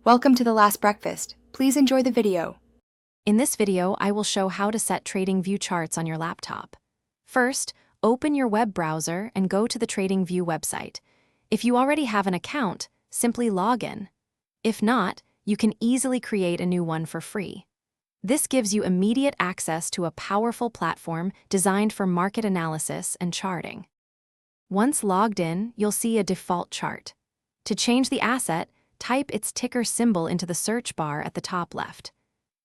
Welcome to the last breakfast. Please enjoy the video. In this video, I will show how to set TradingView charts on your laptop. First, open your web browser and go to the TradingView website. If you already have an account, simply log in. If not, you can easily create a new one for free. This gives you immediate access to a powerful platform designed for market analysis and charting. Once logged in, you'll see a default chart. To change the asset, type its ticker symbol into the search bar at the top left.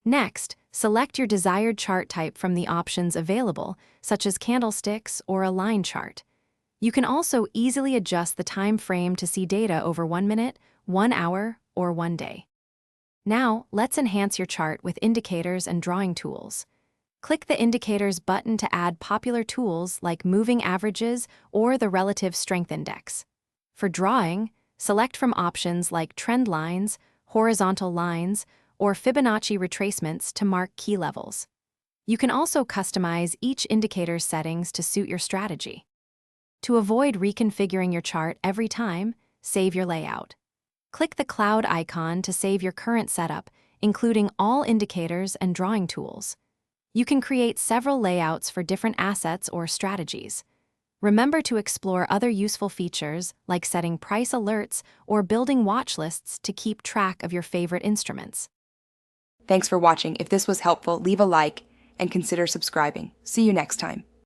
Next, select your desired chart type from the options available, such as candlesticks or a line chart. You can also easily adjust the time frame to see data over 1 minute, 1 hour, or 1 day. Now, let's enhance your chart with indicators and drawing tools. Click the Indicators button to add popular tools like moving averages or the Relative Strength Index. For drawing, select from options like trend lines, horizontal lines, or Fibonacci retracements to mark key levels. You can also customize each indicator's settings to suit your strategy. To avoid reconfiguring your chart every time, save your layout. Click the cloud icon to save your current setup, including all indicators and drawing tools. You can create several layouts for different assets or strategies. Remember to explore other useful features like setting price alerts or building watch lists to keep track of your favorite instruments. Thanks for watching. If this was helpful, leave a like and consider subscribing. See you next time.